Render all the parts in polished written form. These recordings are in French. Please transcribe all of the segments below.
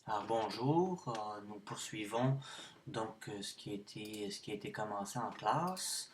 Alors bonjour, nous poursuivons ce qui a été commencé en classe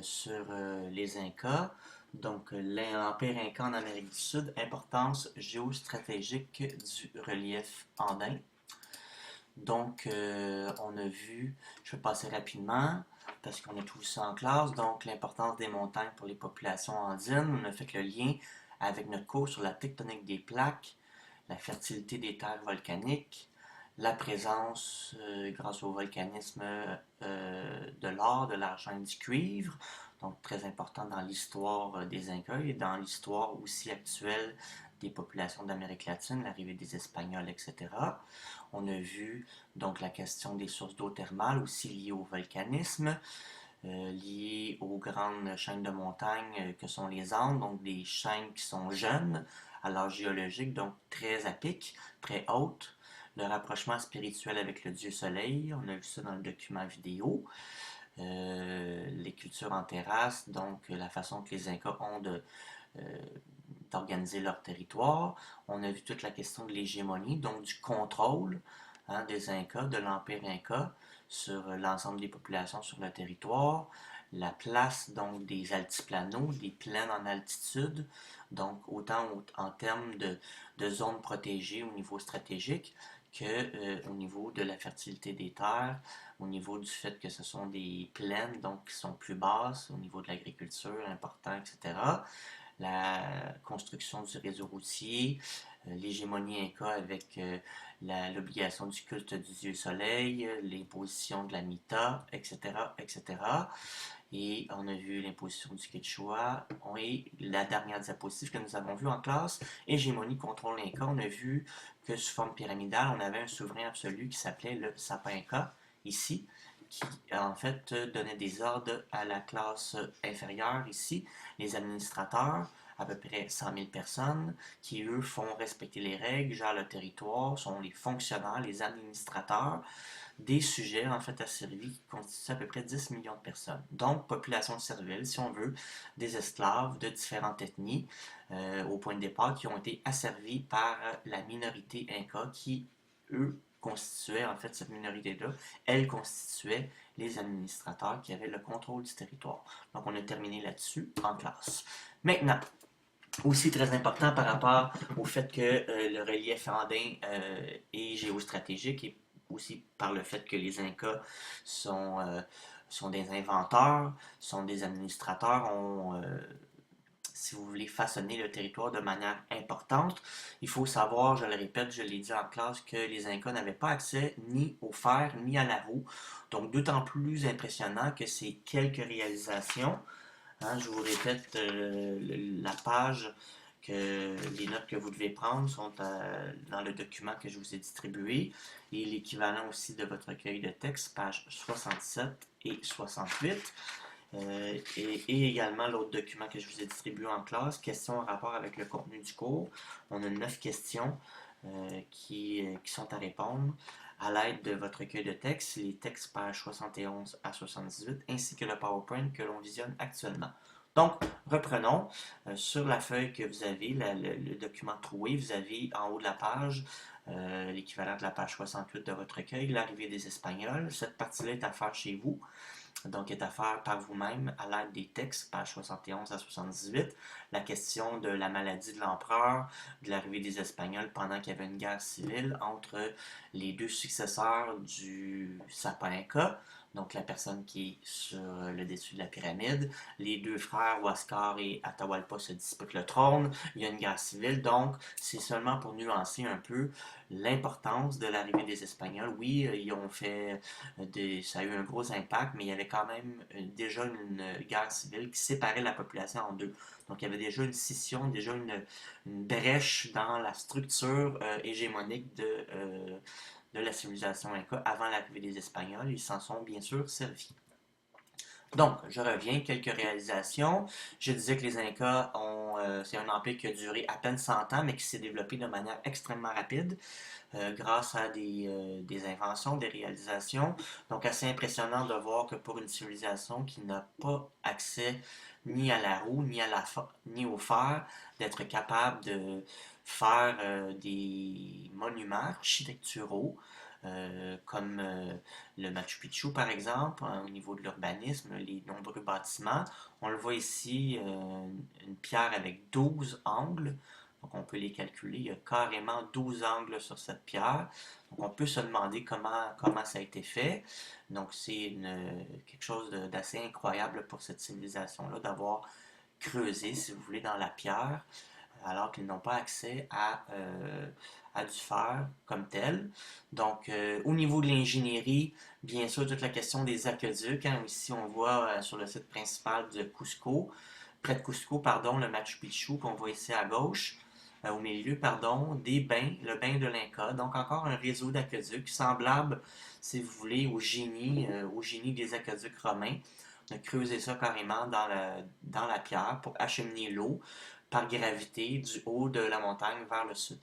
sur les Incas. Donc l'Empire Inca en Amérique du Sud, importance géostratégique du relief andin. On a vu, je vais passer rapidement parce qu'on a tout vu ça en classe, donc l'importance des montagnes pour les populations andines. On a fait le lien avec notre cours sur la tectonique des plaques, la fertilité des terres volcaniques, la présence, grâce au volcanisme, de l'or, de l'argent et du cuivre, donc très important dans l'histoire des Incas et dans l'histoire aussi actuelle des populations d'Amérique latine, l'arrivée des Espagnols, etc. On a vu donc la question des sources d'eau thermale aussi liées au volcanisme, liées aux grandes chaînes de montagnes que sont les Andes, donc des chaînes qui sont jeunes à l'âge géologique, donc très à pic, très hautes. Le rapprochement spirituel avec le dieu soleil, on a vu ça dans le document vidéo. Les cultures en terrasse, donc la façon que les Incas ont d'organiser leur territoire. On a vu toute la question de l'hégémonie, donc du contrôle des Incas, de l'Empire Inca sur l'ensemble des populations sur le territoire, la place donc des altiplanos, des plaines en altitude, donc autant en termes de zones protégées au niveau stratégique que au niveau de la fertilité des terres, au niveau du fait que ce sont des plaines donc qui sont plus basses, au niveau de l'agriculture important, etc. La construction du réseau routier, l'hégémonie inca avec l'obligation du culte du dieu soleil, l'imposition de la mita, etc., etc. Et on a vu l'imposition du quechua. Et la dernière diapositive que nous avons vue en classe, hégémonie, contrôle inca, on a vu que sous forme pyramidale, on avait un souverain absolu qui s'appelait le Sapa Inca, ici, qui en fait donnait des ordres à la classe inférieure ici, les administrateurs, à peu près 100 000 personnes, qui eux font respecter les règles, gèrent le territoire, sont les fonctionnaires, les administrateurs des sujets en fait asservis qui constituent à peu près 10 millions de personnes. Donc, population servile, si on veut, des esclaves de différentes ethnies au point de départ qui ont été asservis par la minorité inca qui, eux, constituaient en fait cette minorité-là, elle constituait les administrateurs qui avaient le contrôle du territoire. Donc, on a terminé là-dessus en classe. Maintenant, aussi très important par rapport au fait que le relief andin est géostratégique et aussi par le fait que les Incas sont des inventeurs, sont des administrateurs, ont, si vous voulez, façonné le territoire de manière importante. Il faut savoir, je le répète, je l'ai dit en classe, que les Incas n'avaient pas accès ni au fer ni à la roue. Donc d'autant plus impressionnant que ces quelques réalisations. Je vous répète la page que les notes que vous devez prendre sont dans le document que je vous ai distribué et l'équivalent aussi de votre recueil de texte, pages 67 et 68. Et également l'autre document que je vous ai distribué en classe, questions en rapport avec le contenu du cours. On a 9 questions qui sont à répondre à l'aide de votre recueil de texte, les textes pages 71 à 78, ainsi que le PowerPoint que l'on visionne actuellement. Donc, reprenons. Sur la feuille que vous avez, le document trouvé, vous avez en haut de la page l'équivalent de la page 68 de votre recueil, l'arrivée des Espagnols. Cette partie-là est à faire chez vous, donc est à faire par vous-même à l'aide des textes, page 71 à 78. La question de la maladie de l'empereur, de l'arrivée des Espagnols pendant qu'il y avait une guerre civile entre les deux successeurs du Sapa Inca, donc la personne qui est sur le dessus de la pyramide. Les deux frères, Huascar et Atahualpa, se disputent le trône. Il y a une guerre civile, donc c'est seulement pour nuancer un peu l'importance de l'arrivée des Espagnols. Oui, ils ont fait ça a eu un gros impact, mais il y avait quand même déjà une guerre civile qui séparait la population en deux. Donc il y avait déjà une scission, déjà une brèche dans la structure hégémonique de la civilisation inca avant l'arrivée des Espagnols. Ils s'en sont bien sûr servis. Donc, je reviens, quelques réalisations. Je disais que les Incas c'est un empire qui a duré à peine 100 ans, mais qui s'est développé de manière extrêmement rapide grâce à des inventions, des réalisations. Donc, assez impressionnant de voir que pour une civilisation qui n'a pas accès ni à la roue, ni au fer, d'être capable de faire des monuments architecturaux, comme le Machu Picchu par exemple, hein, au niveau de l'urbanisme, les nombreux bâtiments. On le voit ici, une pierre avec 12 angles. Donc on peut les calculer, il y a carrément 12 angles sur cette pierre. Donc on peut se demander comment ça a été fait. Donc c'est quelque chose d'assez incroyable pour cette civilisation-là d'avoir creusé, si vous voulez, dans la pierre alors qu'ils n'ont pas accès à du fer comme tel. Donc, au niveau de l'ingénierie, bien sûr, toute la question des aqueducs. Hein, ici, on voit sur le site principal de Cusco, près de Cusco, pardon, le Machu Picchu qu'on voit ici à gauche, au milieu, pardon, des bains, le bain de l'Inca. Donc, encore un réseau d'aqueducs semblable, si vous voulez, au génie des aqueducs romains. On a creusé ça carrément dans la pierre pour acheminer l'eau par gravité du haut de la montagne vers le sud.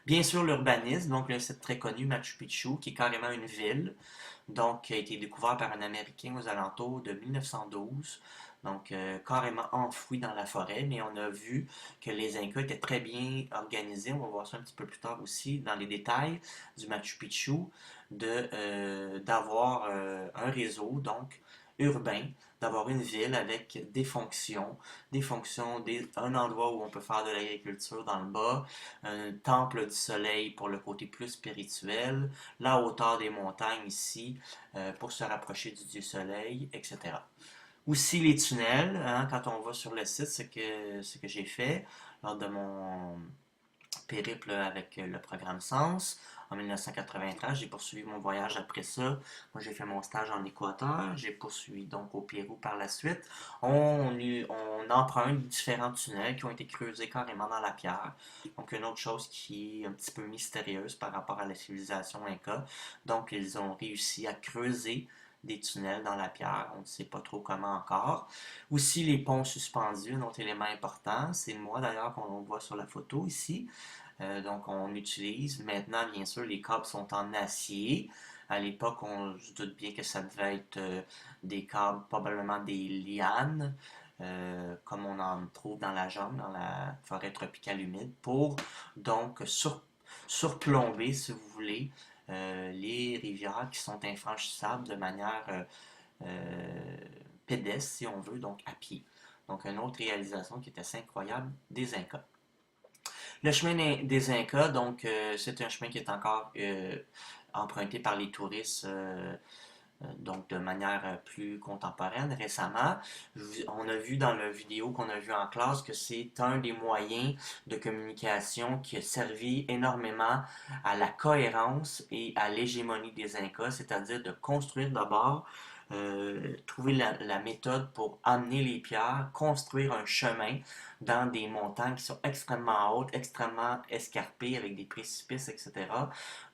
Bien sûr, l'urbanisme, donc le site très connu Machu Picchu, qui est carrément une ville, donc qui a été découvert par un Américain aux alentours de 1912, donc carrément enfoui dans la forêt, mais on a vu que les Incas étaient très bien organisés, on va voir ça un petit peu plus tard aussi dans les détails du Machu Picchu, d'avoir un réseau donc urbain, d'avoir une ville avec un endroit où on peut faire de l'agriculture dans le bas, un temple du soleil pour le côté plus spirituel, la hauteur des montagnes ici pour se rapprocher du dieu soleil, etc. Aussi les tunnels, hein, quand on va sur le site, ce que j'ai fait lors de mon périple avec le programme Sens. En 1993, j'ai poursuivi mon voyage après ça. Moi, j'ai fait mon stage en Équateur. J'ai poursuivi donc au Pérou par la suite. On emprunte différents tunnels qui ont été creusés carrément dans la pierre. Donc, une autre chose qui est un petit peu mystérieuse par rapport à la civilisation Inca. Donc, ils ont réussi à creuser des tunnels dans la pierre. On ne sait pas trop comment encore. Aussi, les ponts suspendus, un autre élément important. C'est moi d'ailleurs qu'on voit sur la photo ici. Donc, on utilise. Maintenant, bien sûr, les câbles sont en acier. À l'époque, on se doute bien que ça devait être des câbles, probablement des lianes, comme on en trouve dans la jungle, dans la forêt tropicale humide, pour donc surplomber, si vous voulez, les rivières qui sont infranchissables de manière euh, pédestre, si on veut, donc à pied. Donc, une autre réalisation qui est assez incroyable des Incas. Le chemin des Incas, donc, c'est un chemin qui est encore emprunté par les touristes, donc de manière plus contemporaine récemment. On a vu dans la vidéo qu'on a vu en classe que c'est un des moyens de communication qui a servi énormément à la cohérence et à l'hégémonie des Incas, c'est-à-dire de construire d'abord trouver la méthode pour amener les pierres, construire un chemin dans des montagnes qui sont extrêmement hautes, extrêmement escarpées avec des précipices, etc.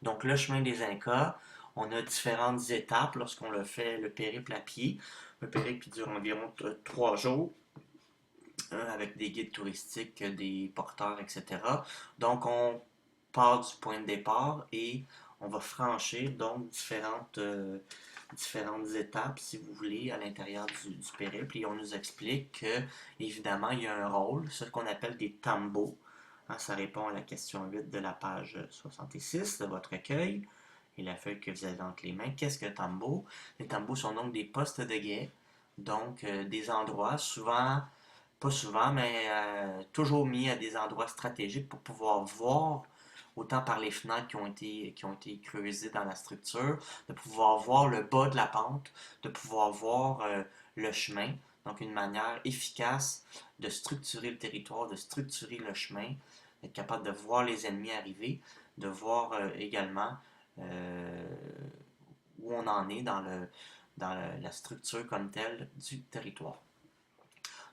Donc le chemin des Incas, on a différentes étapes lorsqu'on le fait le périple à pied. Le périple dure environ 3 jours avec des guides touristiques, des porteurs, etc. Donc on part du point de départ et on va franchir donc différentes étapes, si vous voulez, à l'intérieur du périple. Et on nous explique que, évidemment, il y a un rôle, ce qu'on appelle des tambos. Hein, ça répond à la question 8 de la page 66 de votre recueil et la feuille que vous avez entre les mains. Qu'est-ce que tambo? Les tambos sont donc des postes de guet, donc des endroits souvent, pas souvent, mais toujours mis à des endroits stratégiques pour pouvoir voir autant par les fenêtres qui ont été creusées dans la structure, de pouvoir voir le bas de la pente, de pouvoir voir le chemin. Donc une manière efficace de structurer le territoire, de structurer le chemin, d'être capable de voir les ennemis arriver, de voir également euh, où on en est dans la structure comme telle du territoire.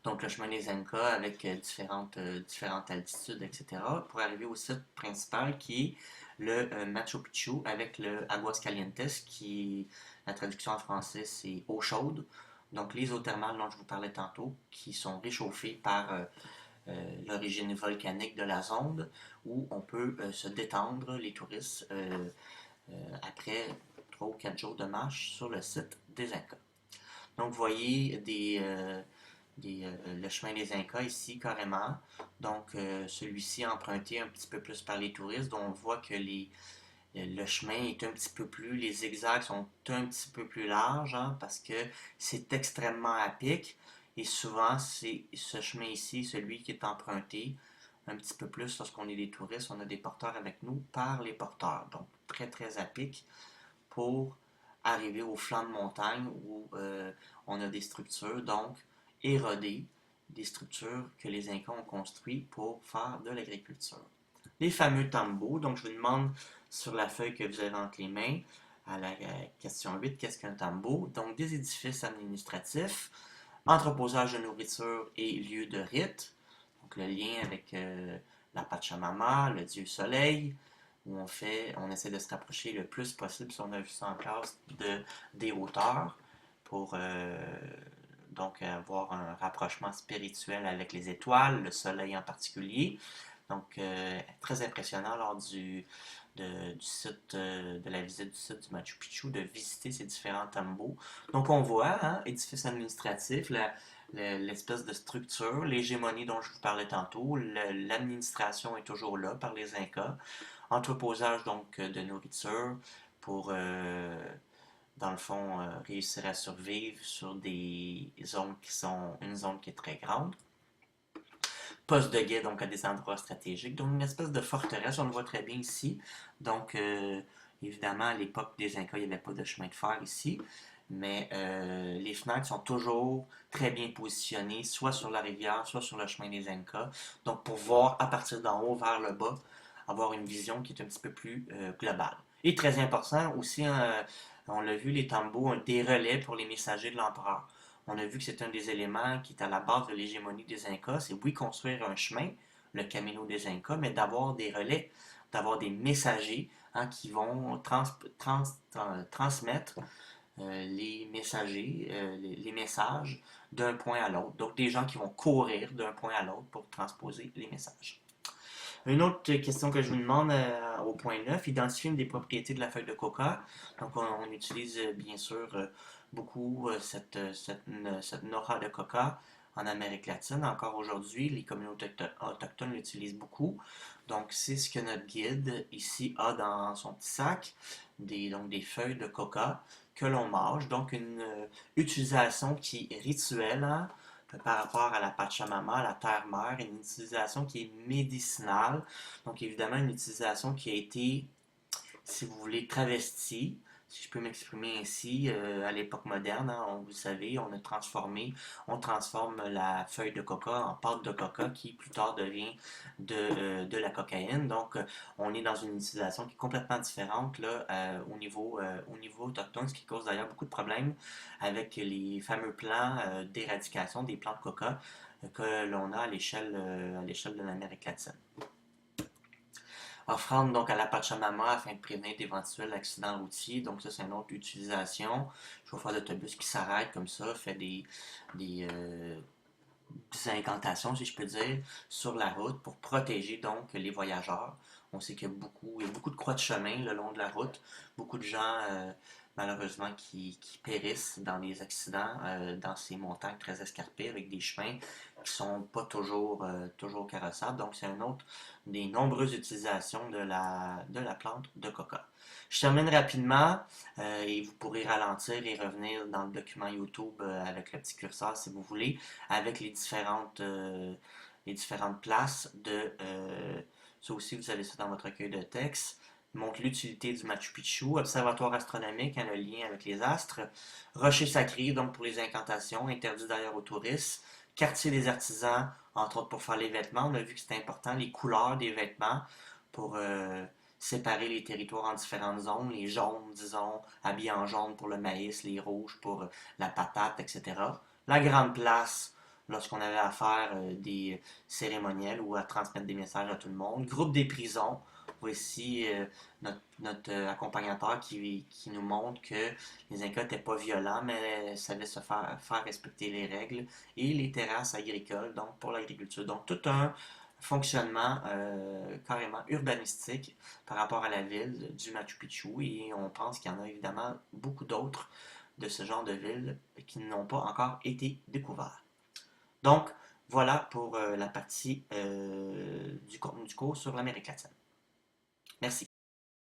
Donc le chemin des Incas avec différentes altitudes, etc. pour arriver au site principal qui est le Machu Picchu avec le Aguascalientes qui, la traduction en français, c'est eau chaude. Donc les eaux thermales dont je vous parlais tantôt qui sont réchauffées par l'origine volcanique de la zone où on peut se détendre, les touristes, après 3 ou 4 jours de marche sur le site des Incas. Donc vous voyez le chemin des Incas ici, carrément. Donc, celui-ci emprunté un petit peu plus par les touristes. Donc, on voit que le chemin est un petit peu plus, les zigzags sont un petit peu plus larges, hein, parce que c'est extrêmement à pic. Et souvent, c'est ce chemin ici, celui qui est emprunté un petit peu plus lorsqu'on est des touristes. On a des porteurs avec nous par les porteurs. Donc, très, très à pic pour arriver au flanc de montagne où on a des structures, donc érodées, des structures que les Incas ont construites pour faire de l'agriculture. Les fameux tambos, donc je vous demande sur la feuille que vous avez entre les mains, à la question 8, qu'est-ce qu'un tambo? Donc des édifices administratifs, entreposage de nourriture et lieu de rite, donc le lien avec la Pachamama, le dieu soleil, où on essaie de se rapprocher le plus possible, si on a vu ça en classe, des hauteurs pour donc avoir un rapprochement spirituel avec les étoiles, le soleil en particulier. Donc, très impressionnant lors du site, de la visite du site du Machu Picchu, de visiter ces différents tambos. Donc, on voit, hein, édifice administratif, l'espèce de structure, l'hégémonie dont je vous parlais tantôt, l'administration est toujours là par les Incas, entreposage donc de nourriture pour, dans le fond, réussir à survivre sur des zones qui sont une zone qui est très grande. Poste de guet, donc à des endroits stratégiques. Donc une espèce de forteresse, on le voit très bien ici. Donc évidemment, à l'époque des Incas, il n'y avait pas de chemin de fer ici. Mais les fenêtres sont toujours très bien positionnées, soit sur la rivière, soit sur le chemin des Incas. Donc pour voir à partir d'en haut vers le bas, avoir une vision qui est un petit peu plus globale. Et très important aussi, on l'a vu, les tambours ont des relais pour les messagers de l'empereur. On a vu que c'est un des éléments qui est à la base de l'hégémonie des Incas, c'est oui construire un chemin, le Camino des Incas, mais d'avoir des relais, d'avoir des messagers, hein, qui vont transmettre les messagers, les messages d'un point à l'autre. Donc des gens qui vont courir d'un point à l'autre pour transposer les messages. Une autre question que je vous demande au point 9, identifier une des propriétés de la feuille de coca. Donc, on utilise bien sûr beaucoup cette noix de coca en Amérique latine. Encore aujourd'hui, les communautés autochtones l'utilisent beaucoup. Donc, c'est ce que notre guide ici a dans son petit sac, donc des feuilles de coca que l'on mange. Donc, une utilisation qui est rituelle, hein, par rapport à la Pachamama, la terre-mère, une utilisation qui est médicinale. Donc évidemment, une utilisation qui a été, si vous voulez, travestie, si je peux m'exprimer ainsi, à l'époque moderne, hein, vous savez, on transforme la feuille de coca en pâte de coca qui plus tard devient de la cocaïne. Donc, on est dans une utilisation qui est complètement différente là, au niveau autochtone, ce qui cause d'ailleurs beaucoup de problèmes avec les fameux plans d'éradication des plants de coca que l'on a à l'échelle de l'Amérique latine. Offrande donc à la Pachamama afin de prévenir d'éventuels accidents routiers. Donc ça, c'est une autre utilisation. Chauffeur d'autobus qui s'arrête comme ça, fait des, euh, des incantations, si je peux dire, sur la route pour protéger donc les voyageurs. On sait qu'il y a beaucoup de croix de chemin le long de la route. Beaucoup de gens, malheureusement, qui périssent dans des accidents dans ces montagnes très escarpées avec des chemins qui sont pas toujours carrossables. Donc, c'est une autre des nombreuses utilisations de la plante de coca. Je termine rapidement et vous pourrez ralentir et revenir dans le document YouTube avec le petit curseur si vous voulez, avec les différentes places ça aussi, vous avez ça dans votre recueil de texte. Montre l'utilité du Machu Picchu, observatoire astronomique, hein, le lien avec les astres, rocher sacré, donc pour les incantations, interdit d'ailleurs aux touristes, quartier des artisans, entre autres pour faire les vêtements. On a vu que c'était important, les couleurs des vêtements pour séparer les territoires en différentes zones, les jaunes, disons, habillés en jaune pour le maïs, les rouges pour la patate, etc. La grande place, lorsqu'on avait à faire des cérémoniels ou à transmettre des messages à tout le monde. Groupe des prisons, voici notre accompagnateur qui nous montre que les Incas n'étaient pas violents, mais savaient faire respecter les règles. Et les terrasses agricoles, donc pour l'agriculture. Donc tout un fonctionnement carrément urbanistique par rapport à la ville du Machu Picchu. Et on pense qu'il y en a évidemment beaucoup d'autres de ce genre de villes qui n'ont pas encore été découvertes. Donc, voilà pour la partie du contenu du cours sur l'Amérique latine. Merci.